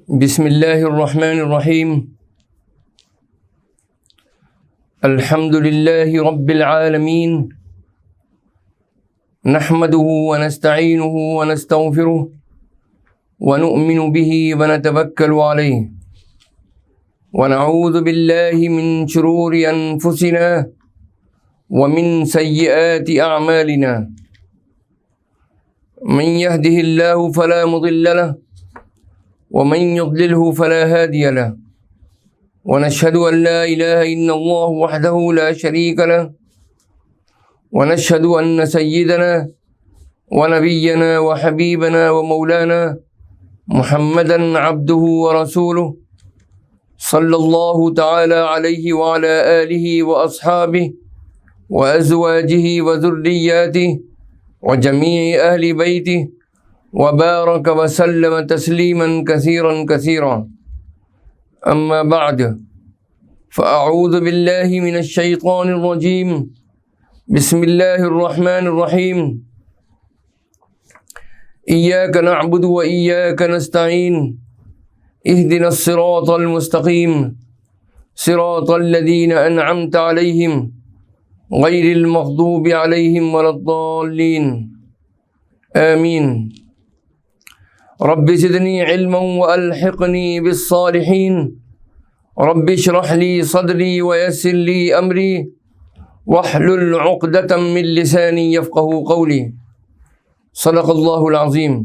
بسم اللہ الرحمن الرحیم الحمد للہ رب العالمین نحمده ونستعینه ونستغفره ونؤمن به ونتوکل علیہ ونعوذ باللہ من شرور انفسنا ومن سیئات اعمالنا من يهده الله فلا مضل له ومن يضلله فلا هادي له ونشهد أن لا إله إلا الله وحده لا شريك له ونشهد أن سيدنا ونبينا وحبيبنا ومولانا محمدا عبده ورسوله صلى الله تعالى عليه وعلى آله وأصحابه وأزواجه وذرياته وجميع أهل بيته وبارك وسلم تسليما كثيرا كثيرا أما بعد فأعوذ بالله من الشيطان الرجيم بسم الله الرحمن الرحيم إياك نعبد وإياك نستعين اهدنا الصراط المستقيم صراط الذين أنعمت عليهم غير المغضوب عليهم ولا الضالين آمين رب زدني علما وألحقني بالصالحين رب اشرح لي صدري ويسر لي أمري واحلل عقدة من لساني يفقه قولي صدق الله العظيم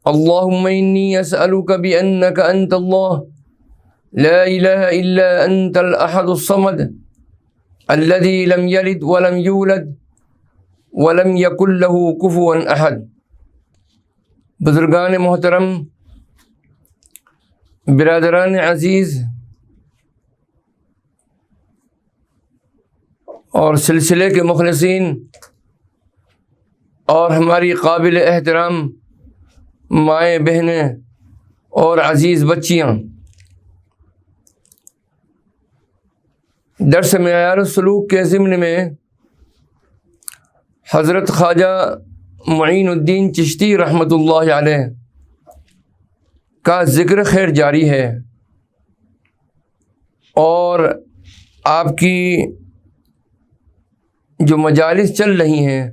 اللهم إني أسألك بأنك أنت الله لا إله إلا أنت الأحد الصمد الذي لم يلد ولم يولد ولم يكن له كفوا أحد۔ بزرگان محترم، برادران عزیز اور سلسلے کے مخلصین اور ہماری قابل احترام مائیں بہنیں اور عزیز بچیاں، درس معیار السلوک کے ضمن میں حضرت خواجہ معین الدین چشتی رحمۃ اللہ علیہ کا ذکر خیر جاری ہے، اور آپ کی جو مجالس چل رہی ہیں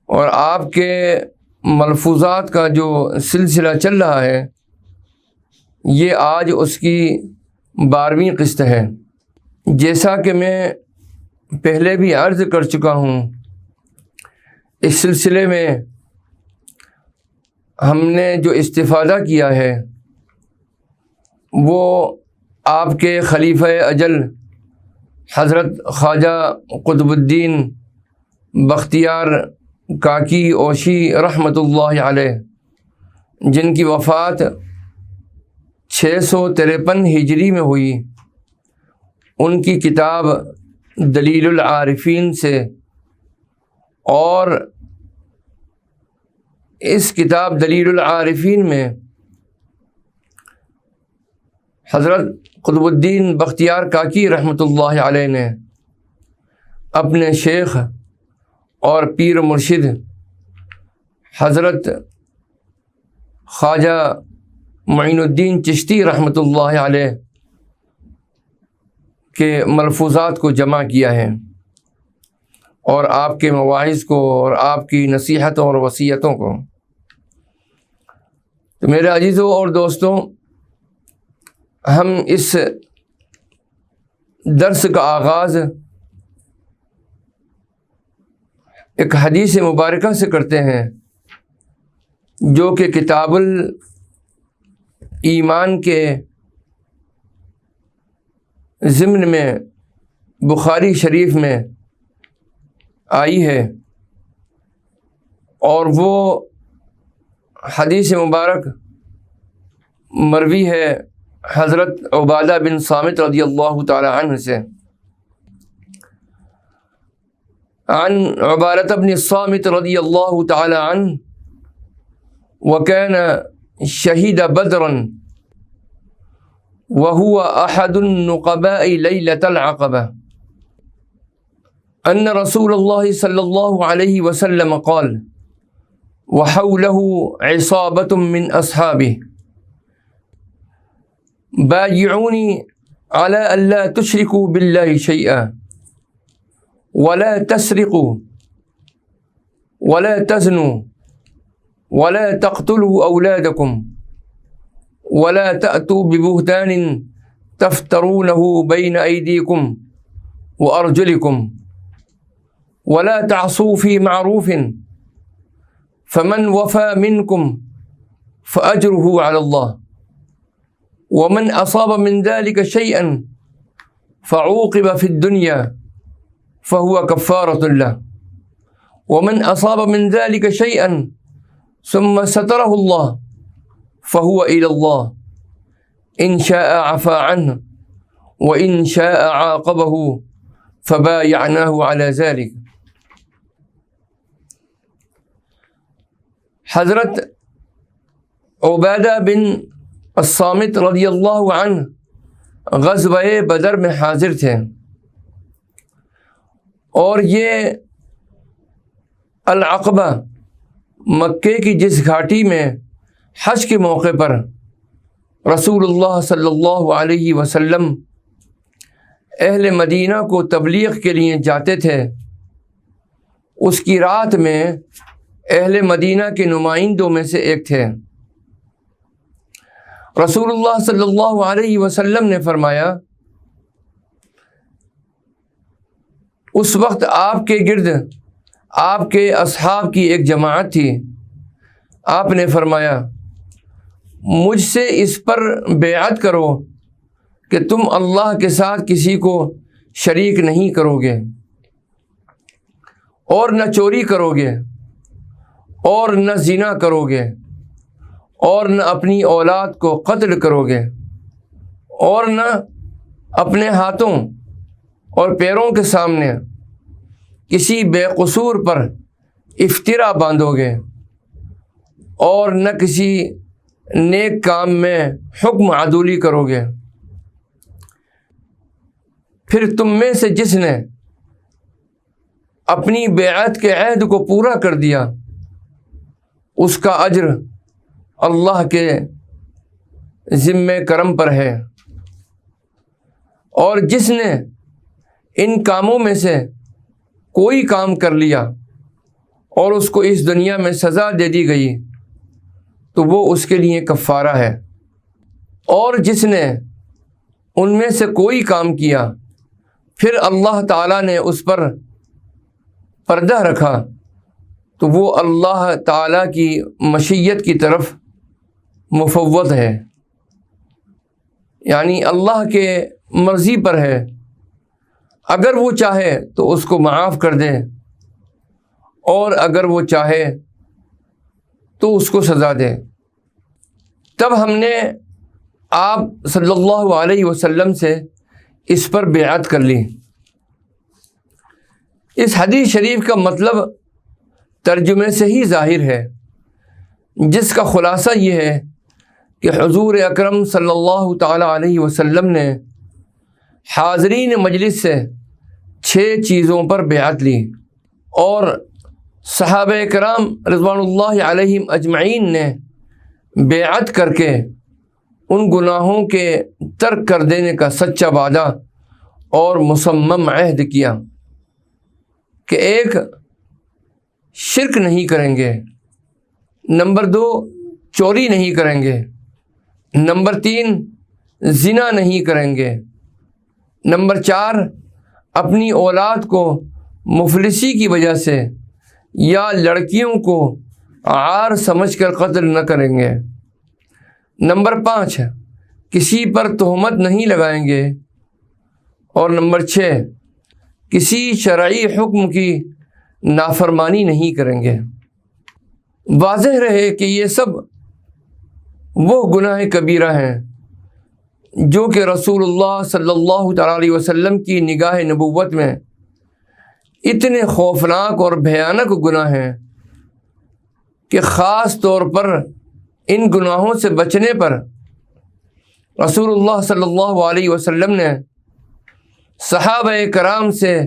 اور آپ کے ملفوظات کا جو سلسلہ چل رہا ہے، یہ آج اس کی 12ویں قسط ہے۔ جیسا کہ میں پہلے بھی عرض کر چکا ہوں، اس سلسلے میں ہم نے جو استفادہ کیا ہے وہ آپ کے خلیفہ اجل حضرت خواجہ قطب الدین بختیار کاکی اوشی رحمۃ اللہ علیہ، جن کی وفات 653 ہجری میں ہوئی، ان کی کتاب دلیل العارفین سے، اور اس کتاب دلیل العارفین میں حضرت قطب الدین بختیار کاکی رحمۃ اللہ علیہ نے اپنے شیخ اور پیر مرشد حضرت خواجہ معین الدین چشتی رحمۃ اللہ علیہ کے ملفوظات کو جمع کیا ہے، اور آپ کے مواعظ کو اور آپ کی نصیحتوں اور وصیتوں کو۔ تو میرے عزیزوں اور دوستوں، ہم اس درس کا آغاز ایک حدیث مبارکہ سے کرتے ہیں، جو کہ کتاب الایمان کے ضمن میں بخاری شریف میں آئی ہے، اور وہ حدیث مبارک مروی ہے حضرت عبادہ بن صامت رضی اللہ تعالی عنہ سے۔ عن عبادہ بن الصامت رضی اللہ تعالی عنہ وكان شهد بدرا وهو أحد النقباء ليلة العقبة أن رسول الله صلى الله عليه وسلم قال وحوله عصابة من أصحابه بايعوني على ألا تشركوا بالله شيئا ولا تسرقوا ولا تزنوا ولا تقتلوا أولادكم ولا تأتوا ببهتان تفترونه بين أيديكم وأرجلكم ولا تعصوا في معروف فمن وفى منكم فأجره على الله ومن أصاب من ذلك شيئا فعوقب في الدنيا فهو كفارة له ومن أصاب من ذلك شيئا ثم ستره الله فهو إلى الله إن شاء عفا عنه وإن شاء عاقبه فبايعناه على ذلك. حضرت عبادہ بن الصامت رضی اللہ عنہ غزوہ بدر میں حاضر تھے، اور یہ العقبہ مکے کی جس گھاٹی میں حج کے موقع پر رسول اللہ صلی اللہ علیہ وسلم اہل مدینہ کو تبلیغ کے لیے جاتے تھے، اس کی رات میں اہل مدینہ کے نمائندوں میں سے ایک تھے۔ رسول اللہ صلی اللہ علیہ وسلم نے فرمایا، اس وقت آپ کے گرد آپ کے اصحاب کی ایک جماعت تھی۔ آپ نے فرمایا، مجھ سے اس پر بیعت کرو کہ تم اللہ کے ساتھ کسی کو شریک نہیں کرو گے، اور نہ چوری کرو گے، اور نہ زنا کرو گے، اور نہ اپنی اولاد کو قتل کرو گے، اور نہ اپنے ہاتھوں اور پیروں کے سامنے کسی بے قصور پر افترا باندھو گے، اور نہ کسی نیک کام میں حکم عدولی کرو گے۔ پھر تم میں سے جس نے اپنی بیعت کے عہد کو پورا کر دیا، اس کا اجر اللہ کے ذمہ کرم پر ہے، اور جس نے ان کاموں میں سے کوئی کام کر لیا اور اس کو اس دنیا میں سزا دے دی گئی تو وہ اس کے لیے کفارہ ہے، اور جس نے ان میں سے کوئی کام کیا پھر اللہ تعالیٰ نے اس پر پردہ رکھا تو وہ اللہ تعالیٰ کی مشیت کی طرف مفوض ہے، یعنی اللہ کے مرضی پر ہے، اگر وہ چاہے تو اس کو معاف کر دے، اور اگر وہ چاہے تو اس کو سزا دے۔ تب ہم نے آپ صلی اللہ علیہ وسلم سے اس پر بیعت کر لی۔ اس حدیث شریف کا مطلب ترجمے سے ہی ظاہر ہے، جس کا خلاصہ یہ ہے کہ حضور اکرم صلی اللہ تعالی علیہ وسلم نے حاضرین مجلس سے 6 چیزوں پر بیعت لی، اور صحابہ کرام رضوان اللہ علیہم اجمعین نے بیعت کر کے ان گناہوں کے ترک کر دینے کا سچا وعدہ اور مصمم عہد کیا کہ 1 شرک نہیں کریں گے، نمبر 2 چوری نہیں کریں گے، نمبر 3 زنا نہیں کریں گے، نمبر 4 اپنی اولاد کو مفلسی کی وجہ سے یا لڑکیوں کو عار سمجھ کر قتل نہ کریں گے، نمبر 5 کسی پر تہمت نہیں لگائیں گے، اور نمبر 6 کسی شرعی حکم کی نافرمانی نہیں کریں گے۔ واضح رہے کہ یہ سب وہ گناہ کبیرہ ہیں جو کہ رسول اللہ صلی اللہ تعالی علیہ وسلم کی نگاہ نبوت میں اتنے خوفناک اور بھیانک گناہ ہیں کہ خاص طور پر ان گناہوں سے بچنے پر رسول اللہ صلی اللہ علیہ وسلم نے صحابہ کرام سے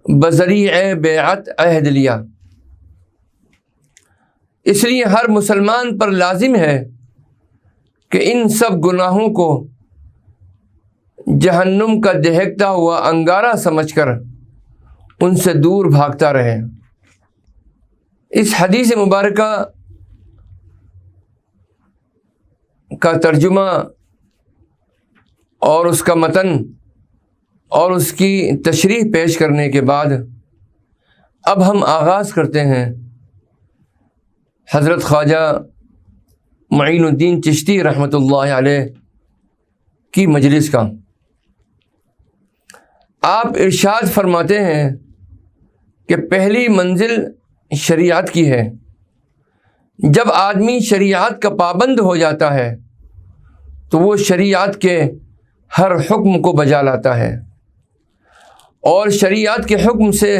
بذریعہ بیعت عہد لیا۔ اس لیے ہر مسلمان پر لازم ہے کہ ان سب گناہوں کو جہنم کا دہکتا ہوا انگارہ سمجھ کر ان سے دور بھاگتا رہے۔ اس حدیث مبارکہ کا ترجمہ اور اس کا متن اور اس کی تشریح پیش کرنے کے بعد اب ہم آغاز کرتے ہیں حضرت خواجہ معین الدین چشتی رحمۃ اللہ علیہ کی مجلس کا۔ آپ ارشاد فرماتے ہیں کہ پہلی منزل شریعت کی ہے۔ جب آدمی شریعت کا پابند ہو جاتا ہے تو وہ شریعت کے ہر حکم کو بجا لاتا ہے اور شریعت کے حکم سے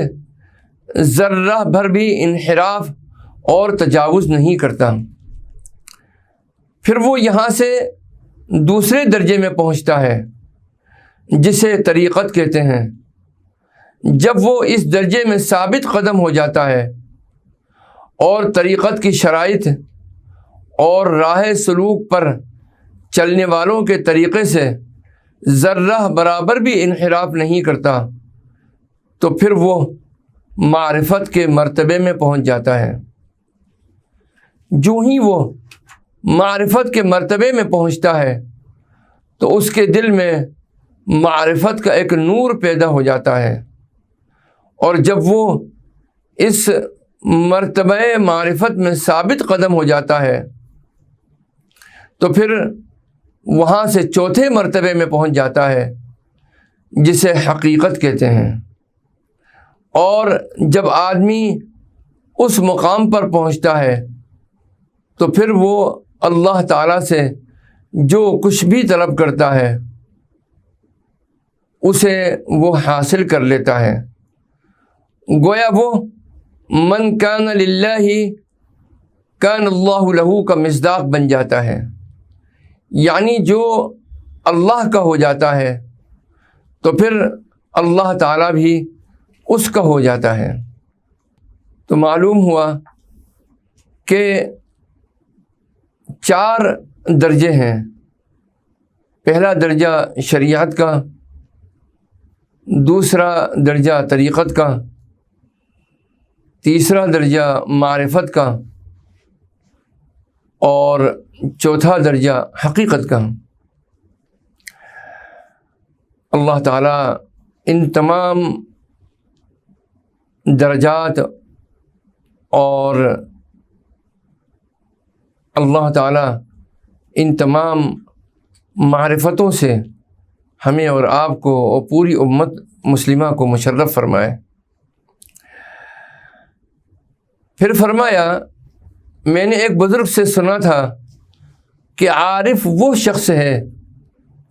ذرہ بھر بھی انحراف اور تجاوز نہیں کرتا۔ پھر وہ یہاں سے دوسرے درجے میں پہنچتا ہے جسے طریقت کہتے ہیں۔ جب وہ اس درجے میں ثابت قدم ہو جاتا ہے اور طریقت کی شرائط اور راہ سلوک پر چلنے والوں کے طریقے سے ذرہ برابر بھی انحراف نہیں کرتا تو پھر وہ معرفت کے مرتبے میں پہنچ جاتا ہے۔ جو ہی وہ معرفت کے مرتبے میں پہنچتا ہے تو اس کے دل میں معرفت کا ایک نور پیدا ہو جاتا ہے، اور جب وہ اس مرتبہ معرفت میں ثابت قدم ہو جاتا ہے تو پھر وہاں سے چوتھے مرتبے میں پہنچ جاتا ہے جسے حقیقت کہتے ہیں۔ اور جب آدمی اس مقام پر پہنچتا ہے تو پھر وہ اللہ تعالیٰ سے جو کچھ بھی طلب کرتا ہے اسے وہ حاصل کر لیتا ہے۔ گویا وہ من کان للہ کان اللہ لہ کا مصداق بن جاتا ہے، یعنی جو اللہ کا ہو جاتا ہے تو پھر اللہ تعالیٰ بھی اس کا ہو جاتا ہے۔ تو معلوم ہوا کہ 4 درجے ہیں۔ پہلا درجہ شریعت کا، دوسرا درجہ طریقت کا، تیسرا درجہ معرفت کا، اور چوتھا درجہ حقیقت کا۔ اللہ تعالیٰ ان تمام درجات اور اللہ تعالیٰ ان تمام معرفتوں سے ہمیں اور آپ کو اور پوری امت مسلمہ کو مشرف فرمائے۔ پھر فرمایا، میں نے ایک بزرگ سے سنا تھا کہ عارف وہ شخص ہے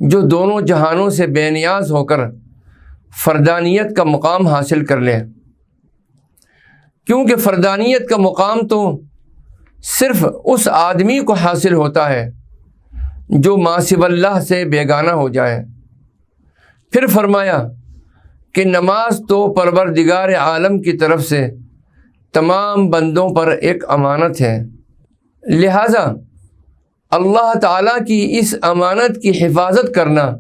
جو دونوں جہانوں سے بے نیاز ہو کر فردانیت کا مقام حاصل کر لے، کیونکہ فردانیت کا مقام تو صرف اس آدمی کو حاصل ہوتا ہے جو ما سوی اللہ سے بیگانہ ہو جائے۔ پھر فرمایا کہ نماز تو پروردگار عالم کی طرف سے تمام بندوں پر ایک امانت ہے، لہٰذا اللہ تعالیٰ کی اس امانت کی حفاظت کرنا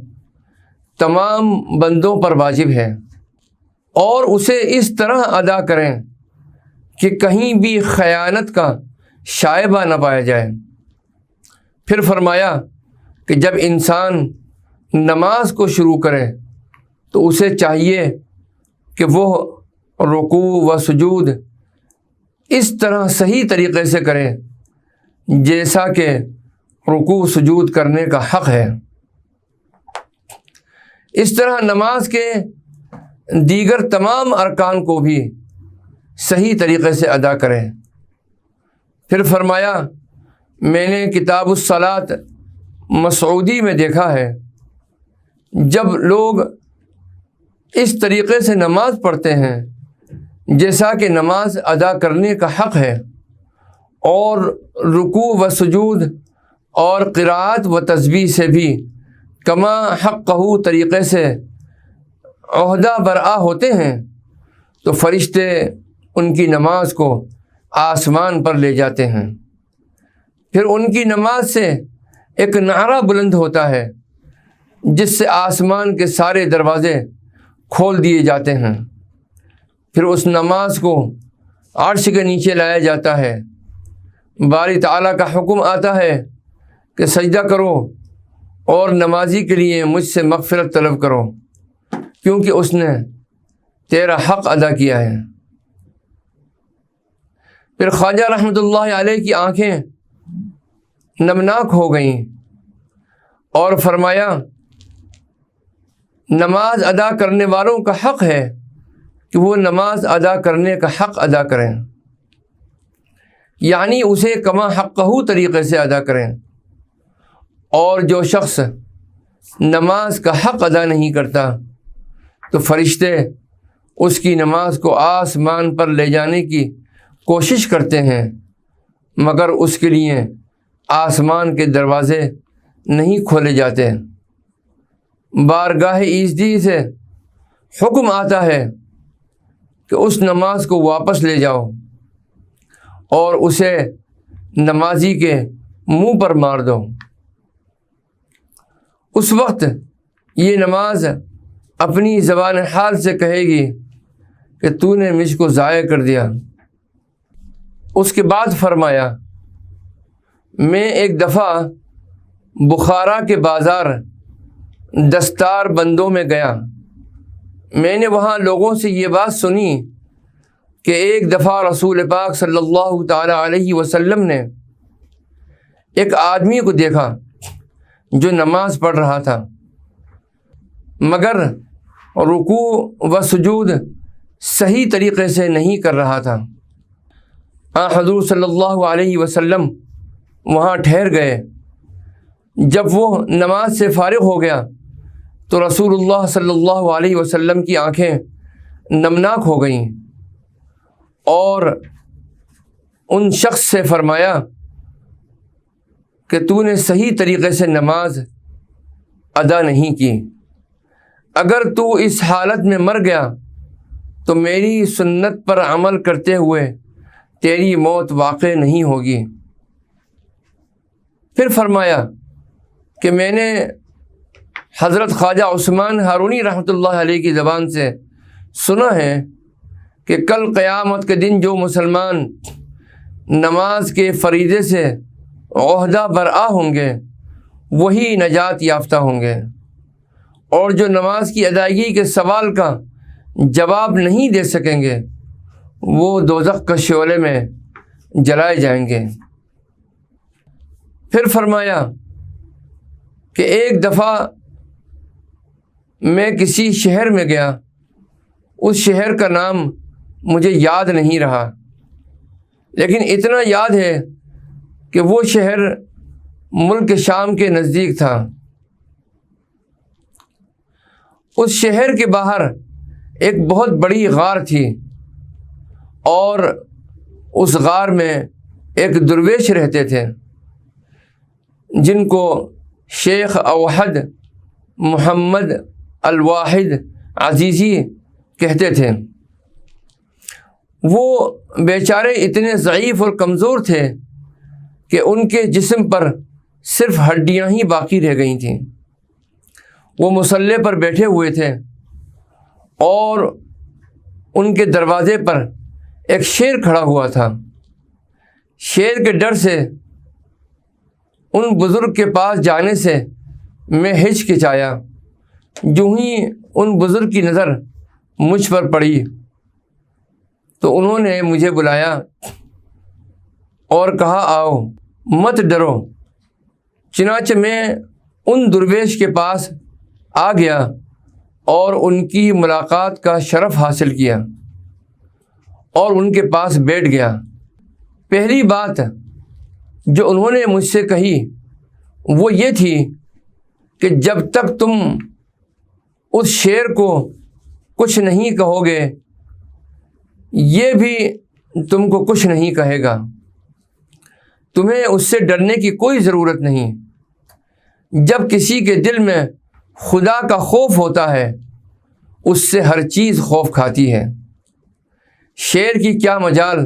تمام بندوں پر واجب ہے، اور اسے اس طرح ادا کریں کہ کہیں بھی خیانت کا شائبہ نہ پایا جائے۔ پھر فرمایا کہ جب انسان نماز کو شروع کرے تو اسے چاہیے کہ وہ رکوع و سجود اس طرح صحیح طریقے سے کرے جیسا کہ رکوع سجود کرنے کا حق ہے۔ اس طرح نماز کے دیگر تمام ارکان کو بھی صحیح طریقے سے ادا کرے۔ پھر فرمایا، میں نے کتاب الصلاۃ مسعودی میں دیکھا ہے، جب لوگ اس طریقے سے نماز پڑھتے ہیں جیسا کہ نماز ادا کرنے کا حق ہے، اور رکوع و سجود اور قرأت و تسبیح سے بھی کما حقہ طریقے سے عہدہ برآ ہوتے ہیں، تو فرشتے ان کی نماز کو آسمان پر لے جاتے ہیں۔ پھر ان کی نماز سے ایک نعرہ بلند ہوتا ہے جس سے آسمان کے سارے دروازے کھول دیے جاتے ہیں۔ پھر اس نماز کو عرش کے نیچے لایا جاتا ہے، باری تعالیٰ کا حکم آتا ہے کہ سجدہ کرو اور نمازی کے لیے مجھ سے مغفرت طلب کرو، کیونکہ اس نے تیرا حق ادا کیا ہے۔ پھر خواجہ رحمۃ اللہ علیہ کی آنکھیں نمناک ہو گئیں اور فرمایا، نماز ادا کرنے والوں کا حق ہے کہ وہ نماز ادا کرنے کا حق ادا کریں، یعنی اسے کما حقہ طریقے سے ادا کریں، اور جو شخص نماز کا حق ادا نہیں کرتا تو فرشتے اس کی نماز کو آسمان پر لے جانے کی کوشش کرتے ہیں، مگر اس کے لیے آسمان کے دروازے نہیں کھولے جاتے۔ بارگاہ ایزدی سے حکم آتا ہے کہ اس نماز کو واپس لے جاؤ اور اسے نمازی کے منہ پر مار دو۔ اس وقت یہ نماز اپنی زبان حال سے کہے گی کہ تو نے مجھ کو ضائع کر دیا۔ اس کے بعد فرمایا، میں ایک دفعہ بخارا کے بازار دستار بندوں میں گیا، میں نے وہاں لوگوں سے یہ بات سنی کہ ایک دفعہ رسول پاک صلی اللہ تعالی علیہ وسلم نے ایک آدمی کو دیکھا جو نماز پڑھ رہا تھا، مگر رکوع و سجود صحیح طریقے سے نہیں کر رہا تھا۔ حضور صلی اللہ علیہ وسلم وہاں ٹھہر گئے۔ جب وہ نماز سے فارغ ہو گیا تو رسول اللہ صلی اللہ علیہ وسلم کی آنکھیں نمناک ہو گئیں اور ان شخص سے فرمایا کہ تو نے صحیح طریقے سے نماز ادا نہیں کی، اگر تو اس حالت میں مر گیا تو میری سنت پر عمل کرتے ہوئے تیری موت واقع نہیں ہوگی۔ پھر فرمایا کہ میں نے حضرت خواجہ عثمان ہارونی رحمۃ اللہ علیہ کی زبان سے سنا ہے کہ کل قیامت کے دن جو مسلمان نماز کے فریضے سے عہدہ برآ ہوں گے وہی نجات یافتہ ہوں گے، اور جو نماز کی ادائیگی کے سوال کا جواب نہیں دے سکیں گے وہ دوزخ کے شعلے میں جلائے جائیں گے۔ پھر فرمایا کہ ایک دفعہ میں کسی شہر میں گیا، اس شہر کا نام مجھے یاد نہیں رہا، لیکن اتنا یاد ہے کہ وہ شہر ملک شام کے نزدیک تھا۔ اس شہر کے باہر ایک بہت بڑی غار تھی، اور اس غار میں ایک درویش رہتے تھے جن کو شیخ اوحد محمد الواحد عزیزی کہتے تھے۔ وہ بیچارے اتنے ضعیف اور کمزور تھے کہ ان کے جسم پر صرف ہڈیاں ہی باقی رہ گئی تھیں۔ وہ مصلی پر بیٹھے ہوئے تھے اور ان کے دروازے پر ایک شیر کھڑا ہوا تھا۔ شیر کے ڈر سے ان بزرگ کے پاس جانے سے میں ہچکچایا۔ جو ہی ان بزرگ کی نظر مجھ پر پڑی تو انہوں نے مجھے بلایا اور کہا، آؤ، مت ڈرو۔ چنانچہ میں ان درویش کے پاس آ گیا اور ان کی ملاقات کا شرف حاصل کیا اور ان کے پاس بیٹھ گیا۔ پہلی بات جو انہوں نے مجھ سے کہی وہ یہ تھی کہ جب تک تم اس شیر کو کچھ نہیں کہو گے یہ بھی تم کو کچھ نہیں کہے گا۔ تمہیں اس سے ڈرنے کی کوئی ضرورت نہیں۔ جب کسی کے دل میں خدا کا خوف ہوتا ہے اس سے ہر چیز خوف کھاتی ہے۔ شیر کی کیا مجال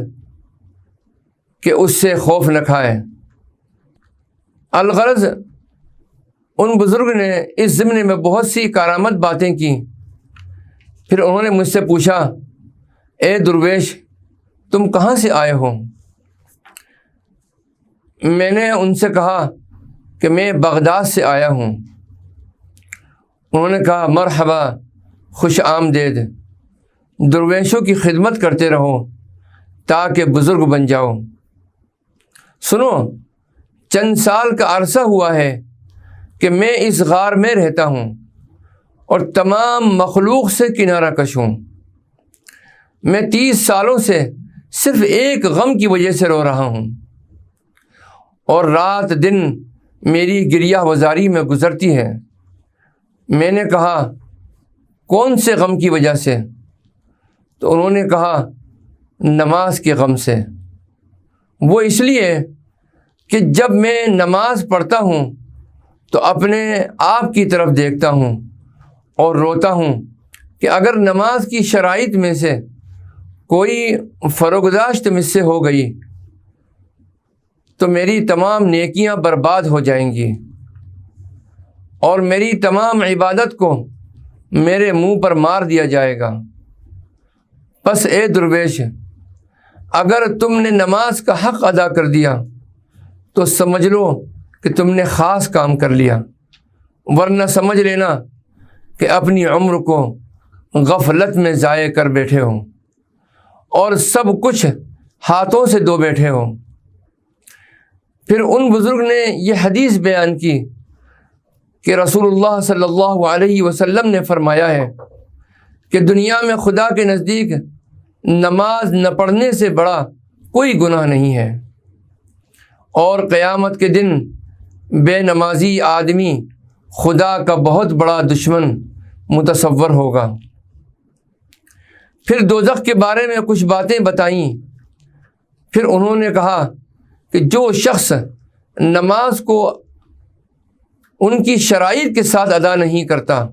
کہ اس سے خوف نہ کھائے۔ الغرض ان بزرگ نے اس ضمن میں بہت سی کارآمد باتیں کی۔ پھر انہوں نے مجھ سے پوچھا، اے درویش، تم کہاں سے آئے ہو؟ میں نے ان سے کہا کہ میں بغداد سے آیا ہوں۔ انہوں نے کہا، مرحبا، خوش آمدید، درویشوں کی خدمت کرتے رہو تاکہ بزرگ بن جاؤ۔ سنو، چند سال کا عرصہ ہوا ہے کہ میں اس غار میں رہتا ہوں اور تمام مخلوق سے کنارہ کش ہوں۔ میں 30 سالوں سے صرف ایک غم کی وجہ سے رو رہا ہوں، اور رات دن میری گریہ وزاری میں گزرتی ہے۔ میں نے کہا، کون سے غم کی وجہ سے؟ تو انہوں نے کہا، نماز کے غم سے۔ وہ اس لیے کہ جب میں نماز پڑھتا ہوں تو اپنے آپ کی طرف دیکھتا ہوں اور روتا ہوں کہ اگر نماز کی شرائط میں سے کوئی فروگزاشت مجھ سے ہو گئی تو میری تمام نیکیاں برباد ہو جائیں گی اور میری تمام عبادت کو میرے منہ پر مار دیا جائے گا۔ پس اے درویش، اگر تم نے نماز کا حق ادا کر دیا تو سمجھ لو کہ تم نے خاص کام کر لیا، ورنہ سمجھ لینا کہ اپنی عمر کو غفلت میں ضائع کر بیٹھے ہو اور سب کچھ ہاتھوں سے دھو بیٹھے ہو۔ پھر ان بزرگ نے یہ حدیث بیان کی کہ رسول اللہ صلی اللہ علیہ وسلم نے فرمایا ہے کہ دنیا میں خدا کے نزدیک نماز نہ پڑھنے سے بڑا کوئی گناہ نہیں ہے، اور قیامت کے دن بے نمازی آدمی خدا کا بہت بڑا دشمن متصور ہوگا۔ پھر دوزخ کے بارے میں کچھ باتیں بتائیں۔ پھر انہوں نے کہا کہ جو شخص نماز کو ان کی شرائط کے ساتھ ادا نہیں کرتا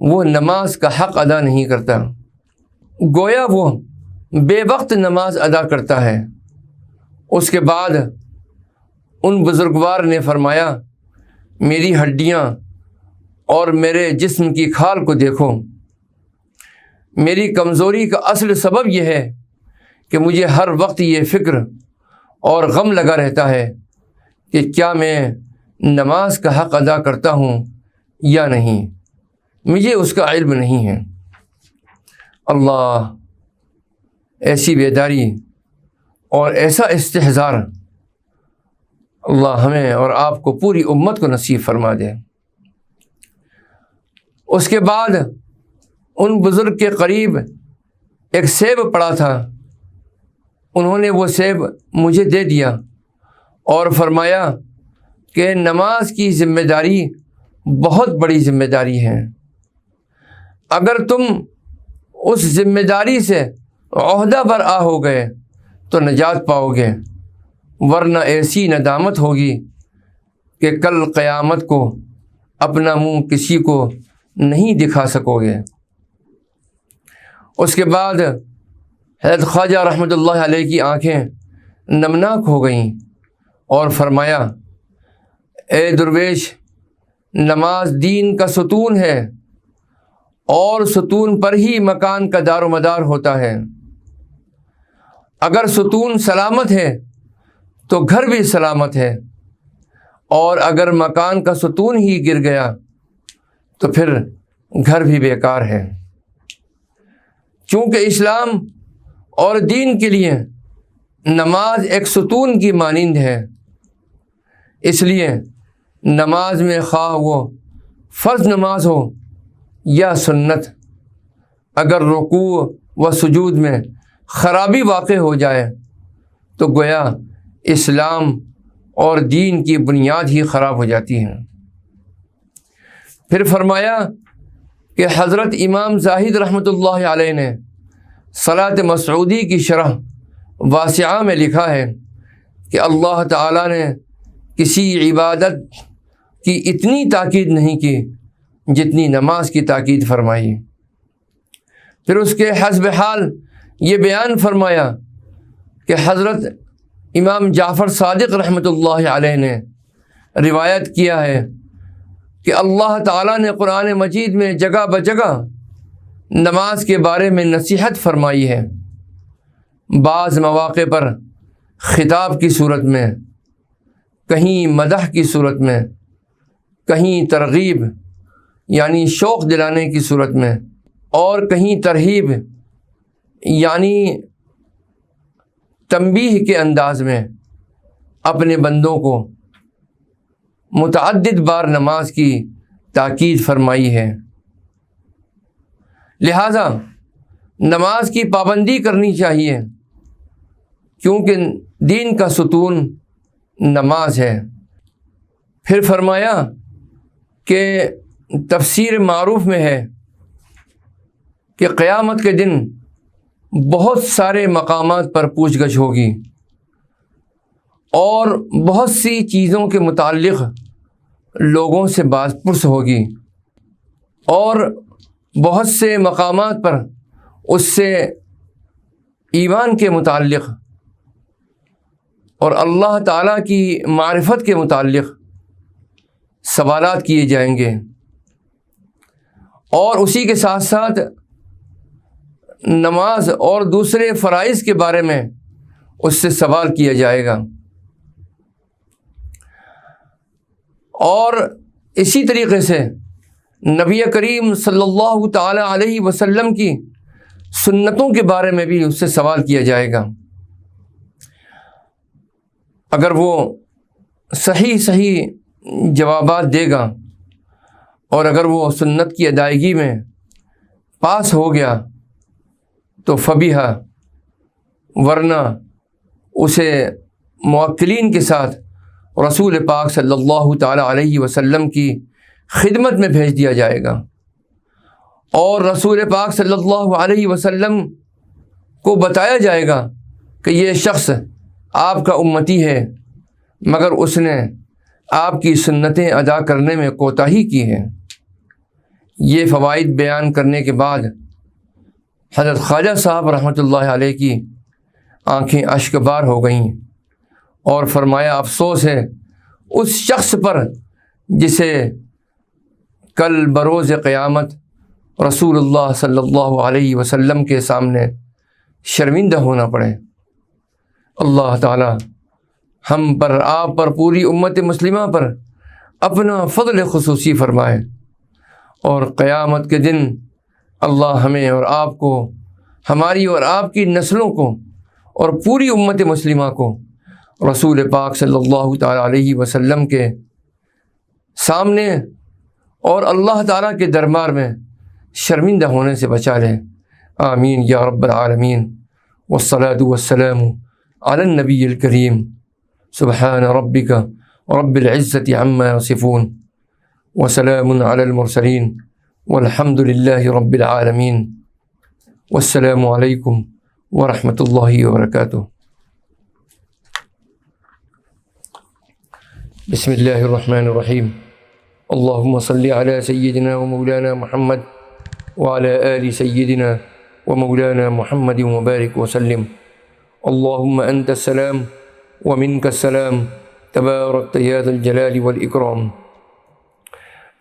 وہ نماز کا حق ادا نہیں کرتا، گویا وہ بے وقت نماز ادا کرتا ہے۔ اس کے بعد ان بزرگوار نے فرمایا، میری ہڈیاں اور میرے جسم کی کھال کو دیکھو۔ میری کمزوری کا اصل سبب یہ ہے کہ مجھے ہر وقت یہ فکر اور غم لگا رہتا ہے کہ کیا میں نماز کا حق ادا کرتا ہوں یا نہیں، مجھے اس کا علم نہیں ہے۔ اللہ، ایسی بیداری اور ایسا استحضار اللہ ہمیں اور آپ کو، پوری امت کو نصیب فرما دے۔ اس کے بعد ان بزرگ کے قریب ایک سیب پڑا تھا، انہوں نے وہ سیب مجھے دے دیا اور فرمایا کہ نماز کی ذمہ داری بہت بڑی ذمہ داری ہے، اگر تم اس ذمہ داری سے عہدہ برآ ہو گئے تو نجات پاؤ گے، ورنہ ایسی ندامت ہوگی کہ کل قیامت کو اپنا منہ کسی کو نہیں دکھا سکو گے۔ اس کے بعد حضرت خواجہ رحمۃ اللہ علیہ کی آنکھیں نمناک ہو گئیں اور فرمایا، اے درویش، نماز دین کا ستون ہے اور ستون پر ہی مکان کا دار و مدار ہوتا ہے۔ اگر ستون سلامت ہے تو گھر بھی سلامت ہے، اور اگر مکان کا ستون ہی گر گیا تو پھر گھر بھی بیکار ہے۔ چونکہ اسلام اور دین کے لیے نماز ایک ستون کی مانند ہے، اس لیے نماز میں خواہ وہ فرض نماز ہو یا سنت، اگر رکوع و سجود میں خرابی واقع ہو جائے تو گویا اسلام اور دین کی بنیاد ہی خراب ہو جاتی ہے۔ پھر فرمایا کہ حضرت امام زاہد رحمۃ اللہ علیہ نے صلاۃ مسعودی کی شرح واسعہ میں لکھا ہے کہ اللہ تعالیٰ نے کسی عبادت کی اتنی تاکید نہیں کی جتنی نماز کی تاکید فرمائی۔ پھر اس کے حسب حال یہ بیان فرمایا کہ حضرت امام جعفر صادق رحمۃ اللہ علیہ نے روایت کیا ہے کہ اللہ تعالیٰ نے قرآن مجید میں جگہ بجگہ نماز کے بارے میں نصیحت فرمائی ہے، بعض مواقع پر خطاب کی صورت میں، کہیں مدح کی صورت میں، کہیں ترغیب یعنی شوق دلانے کی صورت میں، اور کہیں ترہیب یعنی تنبیہ کے انداز میں اپنے بندوں کو متعدد بار نماز کی تاکید فرمائی ہے۔ لہذا نماز کی پابندی کرنی چاہیے، کیونکہ دین کا ستون نماز ہے۔ پھر فرمایا کہ تفسیر معروف میں ہے کہ قیامت کے دن بہت سارے مقامات پر پوچھ گچھ ہوگی اور بہت سی چیزوں کے متعلق لوگوں سے باز پرس ہوگی، اور بہت سے مقامات پر اس سے ایمان کے متعلق اور اللہ تعالیٰ کی معرفت کے متعلق سوالات کیے جائیں گے، اور اسی کے ساتھ ساتھ نماز اور دوسرے فرائض کے بارے میں اس سے سوال کیا جائے گا۔ اور اسی طریقے سے نبی کریم صلی اللہ تعالی علیہ وسلم کی سنتوں کے بارے میں بھی اس سے سوال کیا جائے گا۔ اگر وہ صحیح جوابات دے گا اور اگر وہ سنت کی ادائیگی میں پاس ہو گیا تو فبیہا، ورنہ اسے موکلین کے ساتھ رسول پاک صلی اللہ تعالی علیہ وسلم کی خدمت میں بھیج دیا جائے گا، اور رسول پاک صلی اللہ علیہ وسلم کو بتایا جائے گا کہ یہ شخص آپ کا امتی ہے، مگر اس نے آپ کی سنتیں ادا کرنے میں کوتاہی کی ہے۔ یہ فوائد بیان کرنے کے بعد حضرت خواجہ صاحب رحمۃ اللہ علیہ کی آنکھیں اشک بار ہو گئیں اور فرمایا افسوس ہے اس شخص پر جسے کل بروز قیامت رسول اللہ صلی اللہ علیہ وسلم کے سامنے شرمندہ ہونا پڑے۔ اللہ تعالی ہم پر، آپ پر، پوری امت مسلمہ پر اپنا فضل خصوصی فرمائے، اور قیامت کے دن اللہ ہمیں اور آپ کو، ہماری اور آپ کی نسلوں کو اور پوری امت مسلمہ کو رسول پاک صلی اللہ تعالی علیہ وسلم کے سامنے اور اللہ تعالیٰ کے دربار میں شرمندہ ہونے سے بچا لے۔ آمین یا رب العالمین، والصلاة والسلام علی النبی الکریم، سبحان ربک رب العزة عما یصفون، وسلام علی المرسلین، والحمد للہ رب العالمین، والسلام علیکم ورحمۃ اللہ وبرکاتہ۔ بسم اللہ الرحمن الرحیم، اللہم صلی علی سیدنا و مولانا محمد وعلی آل سیدنا و مولانا محمد وبارک وسلم۔ اللہم انت السلام ومنک السلام، تبارکت یا ذا الجلال والإکرام۔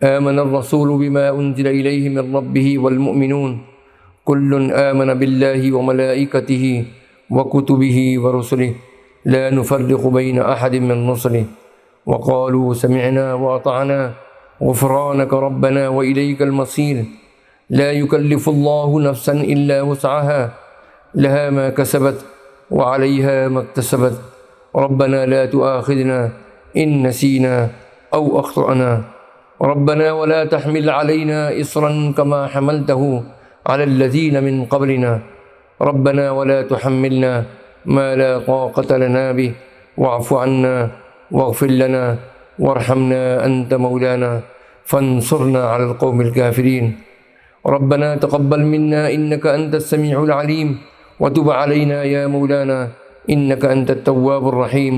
آمن الرسول بما انزل الیہ من ربہ والمؤمنون، کل آمن باللہ وملائکتہ وکتبہ ورسلہ، لا نفرق بین احد من رسلہ، وقالوا سمعنا وأطعنا غفرانك ربنا وإليك المصير، لا يكلف الله نفسا إلا وسعها، لها ما كسبت وعليها ما اكتسبت، ربنا لا تؤاخذنا إن نسينا أو أخطأنا، ربنا ولا تحمل علينا إصرا كما حملته على الذين من قبلنا، ربنا ولا تحملنا ما لا طاقة لنا به، واعف عنا واغفر لنا وارحمنا أنت مولانا فانصرنا على القوم الكافرين، ربنا تقبل منا إنك أنت السميع العليم، وتب علينا يا مولانا إنك أنت التواب الرحيم،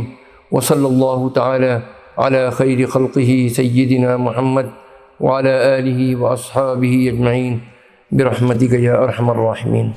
وصلى الله تعالى على خير خلقه سيدنا محمد وعلى آله وأصحابه أجمعين برحمتك يا أرحم الراحمين۔